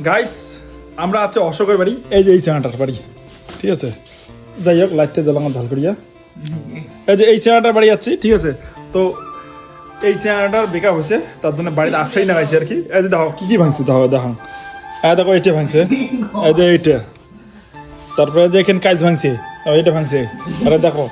Guys আমরা আছে অশোকের বাড়ি, এই যে এই চেনাটার বাড়ি, ঠিক আছে। যাই হোক লাইটটা জ্বালানো ভাল করিয়া, এই যে এই চেনাটার বাড়ি আছি, ঠিক আছে। তো এই চেনাটার বেকার হয়েছে, তার জন্য বাড়িতে আসাই লাগাইছে আর কি। এই যে দেখো কি কি ভাঙছে, দেখো দেখো, দেখো এইটা ভাঙছে, এই যে এইটা, তারপরে যে এখানে কাজ ভাঙছে, এইটা ভাঙছে, আরে দেখো।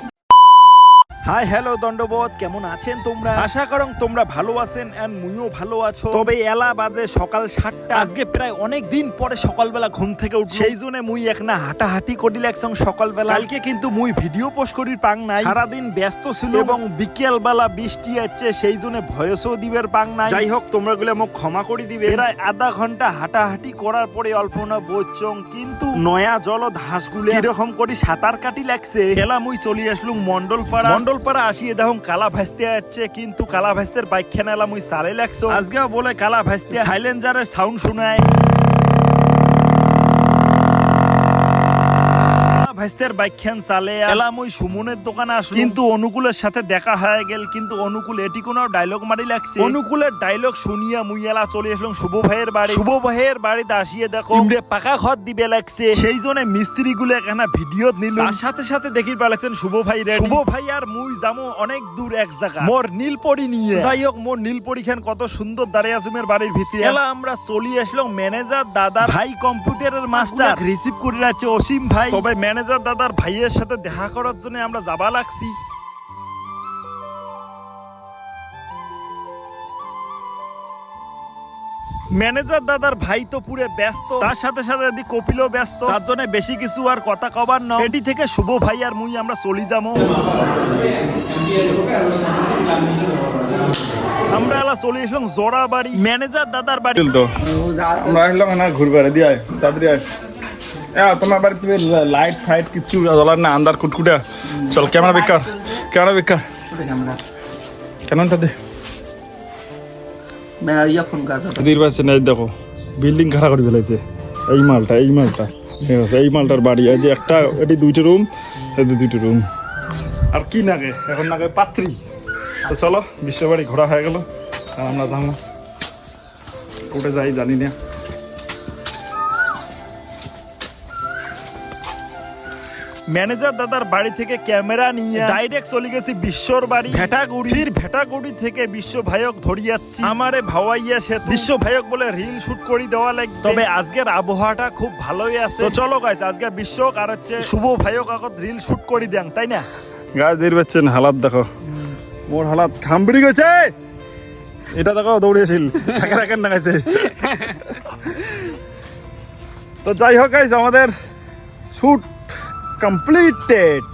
হাই হ্যালো দণ্ডবোধ, কেমন আছেন তোমরা? আশা করং তোমরা ভালো আছেন এন্ড মুইও ভালো আছো। তবে এলা বাজে সকাল 7টা। আজকে প্রায় অনেক দিন পরে সকালবেলা ঘুম থেকে উঠি, সেই জন্য মুই এখানে হাঁটাহাঁটি করি লাগছং সকালবেলা। কালকে কিন্তু মুই ভিডিও পোস্ট করি পাং নাই, সারাদিন ব্যস্ত ছিল এবং বিকেল বেলা বৃষ্টি আছে, সেই জন্য ভয়েসও দিবের পাং নাই। যাই হোক তোমরা গুলো মোক ক্ষমা করে দিবে। প্রায় আধা ঘন্টা হাঁটাহাঁটি করার পরে অল্প না বইচং, কিন্তু নয়া জলদ হাঁসগুলো এরকম করে সাঁতার কাটি লাগছে। এলা মুই চলে আসলুম মন্ডলপাড়া আসিয়ে দেখুন কালা ভাসতে যাচ্ছে, কিন্তু কালা ভাসতের বাইক খেলা মুই চালে লাগছো। আজকেও বলে কালা ভাসতে সাইলেন্সারের সাউন্ড শোনায়। ভাইস্তের বাইকখান চালে এলা মুই সুমনের দোকানে আসলো, কিন্তু অনুকূলের সাথে দেখা হয়ে গেল। কিন্তু অনুকূল এটি কোনো ডায়লগ মারি লাগছে। অনুকূলের ডায়লগ শুনিয়া মুই এলা চলে আসলাম শুভ ভাইয়ের বাড়ি। শুভ ভাইয়ের বাড়িতে আসিয়ে দেখো ইমরে পাকা ঘর দিবে লাগছে, সেই জন্য মিস্ত্রি গুলো এখানে ভিডিও নিল। তার সাথে সাথে দেখি পালাচ্ছেন শুভ ভাই রেডি। শুভ ভাই আর মুই যাবো অনেক দূর এক জায়গা, মোর নীলপরি নিয়ে। যাই হোক মোর নীলপরি খান কত সুন্দর দাঁড়িয়ে আছে মেয়ের বাড়ির ভিতরে। এলা আমরা চলে আসলাম ম্যানেজার দাদার ভাই, কম্পিউটারের মাস্টার রিসিভ করে যাচ্ছে অসীম ভাই। তবে ম্যানেজার দাদার ভাইয়ের সাথে দেখা করার জন্য আমরা যাবা লাগছি। ম্যানেজার দাদার ভাই তো পুরো ব্যস্ত, তার সাথে সাথে কপিলও ব্যস্ত, তার জন্য বেশি কিছু আর কথা কবার না। এটি থেকে শুভ ভাই আর মুই আমরা চলে যাবো। আমরা এলা চলে আসলাম জোড়া বাড়ি, ম্যানেজার দাদার বাড়ি। তো আমরা আসলাম না ঘুরবে দিয়ে আয়, তাড়াতাড়ি আয়। তোমার বাড়িতে লাইট ফাইট কিছু জ্বলার না, আন্দার কুটকুটা। চল ক্যামেরা বেকার, ক্যামেরা বেকার, কেনটা দে দেখো বিল্ডিং খাড়া করে ফেলাইছে। এই মালটা এই মালটার বাড়ি, এই যে একটা, এটি 2টা রুম, এটি 2টা রুম। আর কি নাগে এখন, নাগে পাত্রী। তো চলো বিশ্ববাড়ি ঘোরা হয়ে গেল, আর আমরা জানলো কোটে যাই জানি না। ম্যানেজার দাদার বাড়ি থেকে ক্যামেরা নিয়ে ডাইরেক্ট চলে গেছি বিশ্বর বাড়ি ভেটাগুড়ি। ভেটাগুড়ি থেকে বিশ্ব ভাইক ধরিয়াচ্ছি আমারে ভাওয়াইয়া সে বিশ্ব ভাইক বলে রিল শুট করে দেওয়া লাগবে। তবে আজকের আবহাওয়াটা খুব ভালোই আছে। তো চলো গাইস আজকে বিশ্ব আর হচ্ছে শুভ ভাইক আগত রিল শুট করে দেন, তাই না গাছ দিয়ে পাচ্ছেন। হালাত দেখো, মোর হালাত খামবিড়ি গেছে। এটা দেখো দৌড়িয়েছিল, রাখেন না গাইছে। তো যাই হোক গাইস আমাদের শুট কমপ্লিটেড।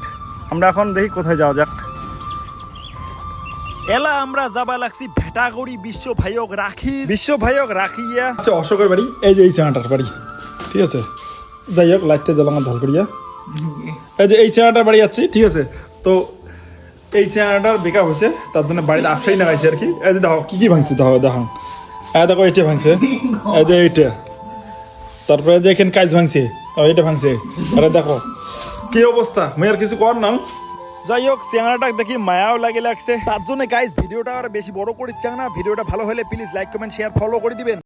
আমরা এখন দেখি কোথায় যাওয়া যাক। এলা আমরা যাবা লাগছি ভেটাগুড়ি বিশ্ব ভাইক রাখিয়া। আচ্ছা অশোকের বাড়ি, এই যে এই চেনাটার বাড়ি, ঠিক আছে। যাই হোক লাইটটা জ্বালানো ভাল করিয়া, এই যে এই চেনাটার বাড়ি আছি, ঠিক আছে। তো এই চেনাটার বেকার হয়েছে, তার জন্য বাড়িতে আসাই লাগাইছে আর কি। এই যে দেখো কি কি ভাঙছে, দেখো দেখো, দেখো এইটা ভাঙছে, এই যে এইটা, তারপরে যে এখানে কাজ ভাঙছে, এইটা ভাঙছে, আরে দেখো কি অবস্থা। মেয়ের কিছু কর নাম। যাই হোক চ্যাংড়াটা দেখি মায়াও লাগে লাগছে, তার জন্য গাইস ভিডিওটা আর বেশি বড় করে চাং না। ভিডিওটা ভালো হলে please like comment share follow করে দিবেন।